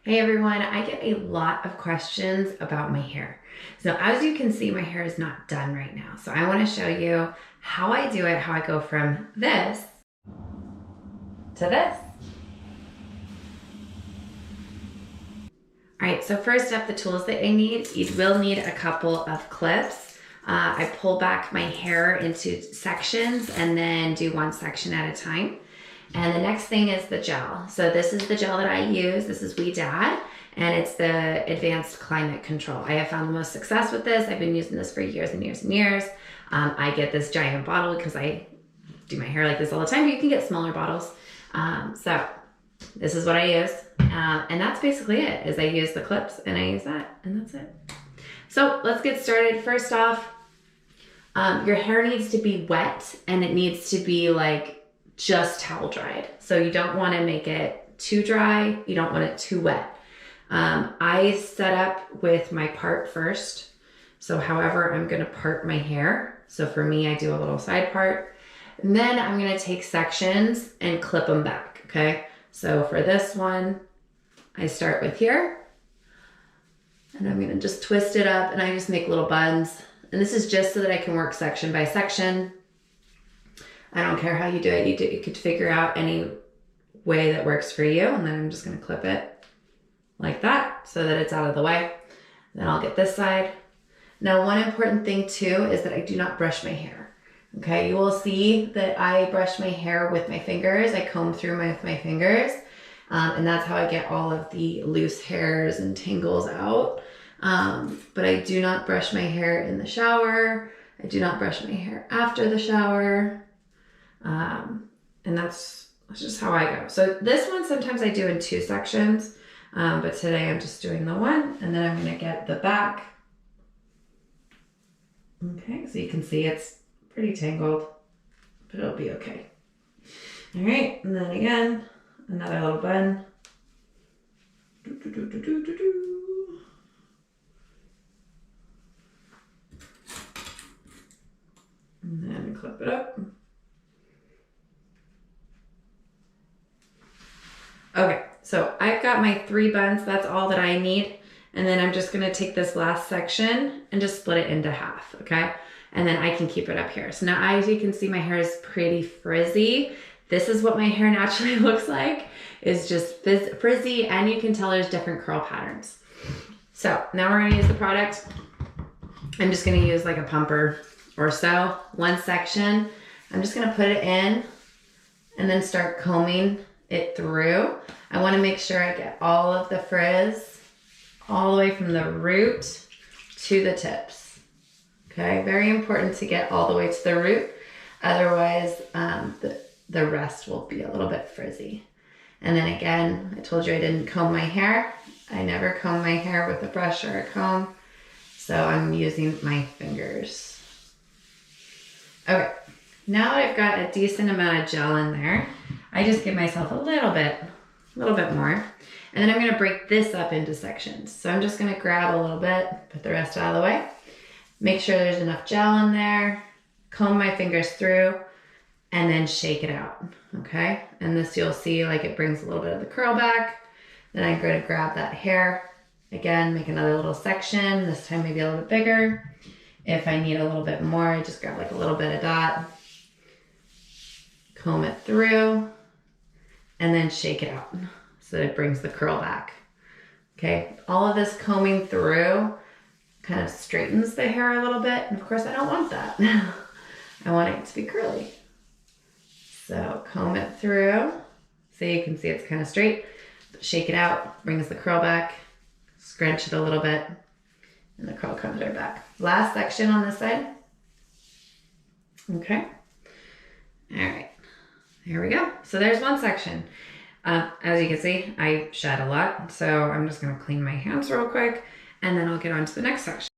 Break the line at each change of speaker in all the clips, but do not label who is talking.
Hey everyone, I get a lot of questions about my hair. So as you can see, my hair is not done right now. So I want to show you how I do it, how I go from this to this. All right, so first up, the tools that I need. You will need a couple of clips. I pull back my hair into sections and then do one section at a time. And the next thing is the gel. So this is the gel that I use. This is We Dad, and it's the Advanced Climate Control. I have found the most success with this. I've been using this for years and years and years. I get this giant bottle because I do my hair like this all the time. You can get smaller bottles. So this is what I use. And that's basically it, is I use the clips and I use that, and that's it. So let's get started. First off, your hair needs to be wet, and it needs to be like just towel dried. So you don't want to make it too dry. You don't want it too wet. I set up with my part first. So however I'm going to part my hair. So for me, I do a little side part. And then I'm going to take sections and clip them back. Okay. So for this one, I start with here. And I'm going to just twist it up, and I just make little buns. And this is just so that I can work section by section. I don't care how you do it. You could figure out any way that works for you. And then I'm just going to clip it like that so that it's out of the way. Then I'll get this side. Now, one important thing too is that I do not brush my hair. Okay, you will see that I brush my hair with my fingers. I comb through with my fingers. And that's how I get all of the loose hairs and tangles out. But I do not brush my hair in the shower. I do not brush my hair after the shower. And that's just how I go. So this one, sometimes I do in two sections, but today I'm just doing the one, and then I'm going to get the back. Okay, so you can see it's pretty tangled, but it'll be okay. All right, and then again, another little bun. And then clip it up. Okay, so I've got my 3 buns. That's all that I need. And then I'm just gonna take this last section and just split it into half, okay? And then I can keep it up here. So now, as you can see, my hair is pretty frizzy. This is what my hair naturally looks like. It's just frizzy, and you can tell there's different curl patterns. So now we're gonna use the product. I'm just gonna use like a pumper or so, one section. I'm just gonna put it in and then start combing it through. I want to make sure I get all of the frizz all the way from the root to the tips. Okay, very important to get all the way to the root. Otherwise, the rest will be a little bit frizzy. And then again, I told you I didn't comb my hair. I never comb my hair with a brush or a comb. So I'm using my fingers. Okay, now that I've got a decent amount of gel in there, I just give myself a little bit more. And then I'm gonna break this up into sections. So I'm just gonna grab a little bit, put the rest out of the way, make sure there's enough gel in there, comb my fingers through, and then shake it out, okay? And this, you'll see, like, it brings a little bit of the curl back. Then I'm gonna grab that hair, again, make another little section, this time maybe a little bit bigger. If I need a little bit more, I just grab like a little bit of dot, comb it through, and then shake it out so that it brings the curl back. Okay, all of this combing through kind of straightens the hair a little bit. And of course, I don't want that. I want it to be curly. So comb it through so you can see it's kind of straight. Shake it out, brings the curl back, scrunch it a little bit, and the curl comes right back. Last section on this side. Okay. All right. Here we go. So there's one section. As you can see, I shed a lot. So I'm just going to clean my hands real quick, and then I'll get on to the next section.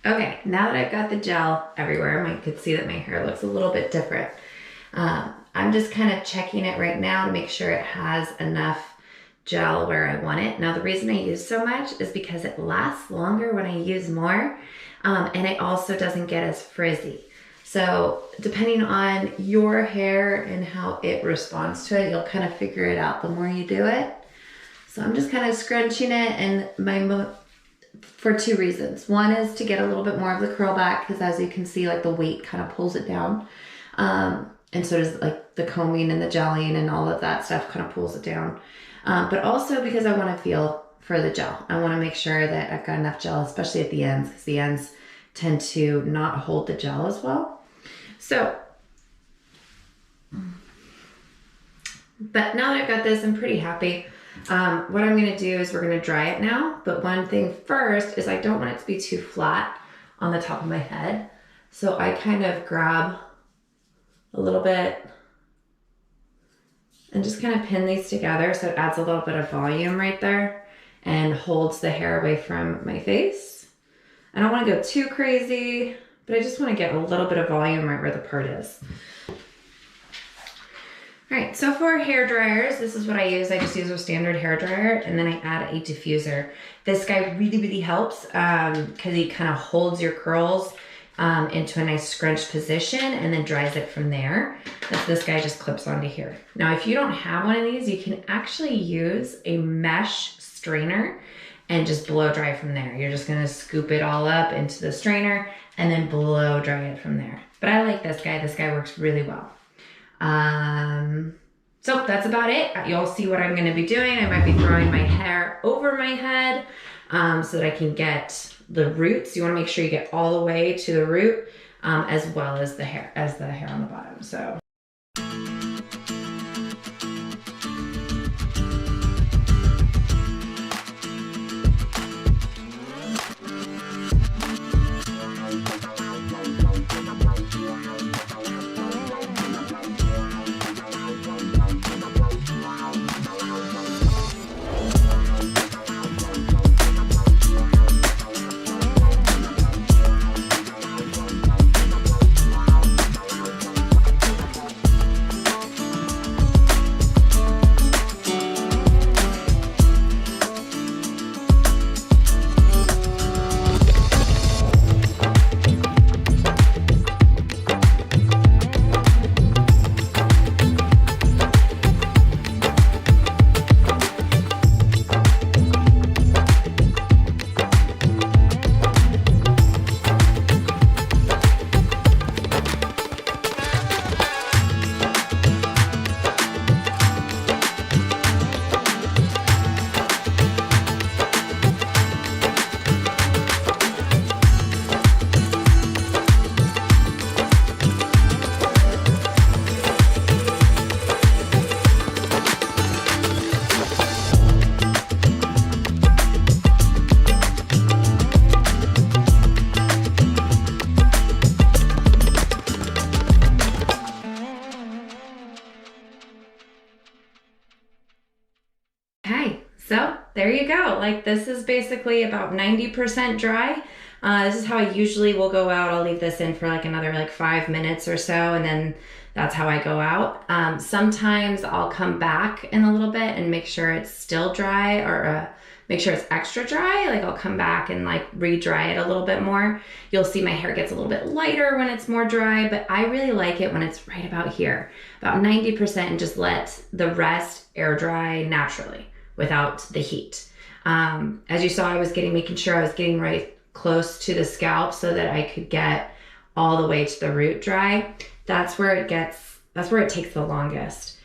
Okay, now that I've got the gel everywhere, I could see that my hair looks a little bit different. I'm just kind of checking it right now to make sure it has enough gel where I want it. Now, the reason I use so much is because it lasts longer when I use more, and it also doesn't get as frizzy. So depending on your hair and how it responds to it, you'll kind of figure it out the more you do it. So I'm just kind of scrunching it, and for two reasons. One is to get a little bit more of the curl back, because as you can see, like the weight kind of pulls it down. And so does like the combing and the gelling and all of that stuff kind of pulls it down. But also because I want to feel for the gel. I want to make sure that I've got enough gel, especially at the ends, because the ends tend to not hold the gel as well. So, but now that I've got this, I'm pretty happy. What I'm going to do is we're going to dry it now. But one thing first is I don't want it to be too flat on the top of my head. So I kind of grab a little bit and just kind of pin these together so it adds a little bit of volume right there and holds the hair away from my face. I don't want to go too crazy, but I just want to get a little bit of volume right where the part is. All right, so for hair dryers, this is what I use. I just use a standard hair dryer, and then I add a diffuser. This guy really, really helps because he kind of holds your curls into a nice scrunched position and then dries it from there. This guy just clips onto here. Now, if you don't have one of these, you can actually use a mesh strainer and just blow dry from there. You're just gonna scoop it all up into the strainer and then blow dry it from there. But I like this guy. This guy works really well. So that's about it. You'll see what I'm gonna be doing. I might be throwing my hair over my head so that I can get the roots. You wanna make sure you get all the way to the root as well as the hair on the bottom. So. Okay, so there you go. Like, this is basically about 90% dry. This is how I usually will go out. I'll leave this in for like another 5 minutes or so, and then that's how I go out. Sometimes I'll come back in a little bit and make sure it's still dry, or make sure it's extra dry. Like, I'll come back and re-dry it a little bit more. You'll see my hair gets a little bit lighter when it's more dry, but I really like it when it's right about here, about 90%, and just let the rest air dry naturally without the heat. As you saw, I was making sure I was getting right close to the scalp so that I could get all the way to the root dry. That's where it takes the longest,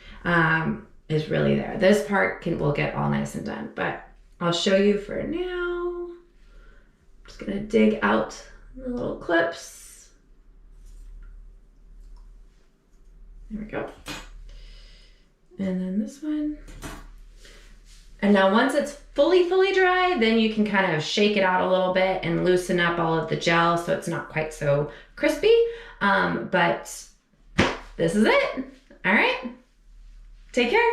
is really there. This part will get all nice and done, but I'll show you for now. I'm just gonna dig out the little clips. There we go. And then this one. And now once it's fully dry, then you can kind of shake it out a little bit and loosen up all of the gel so it's not quite so crispy. But this is it. All right, take care.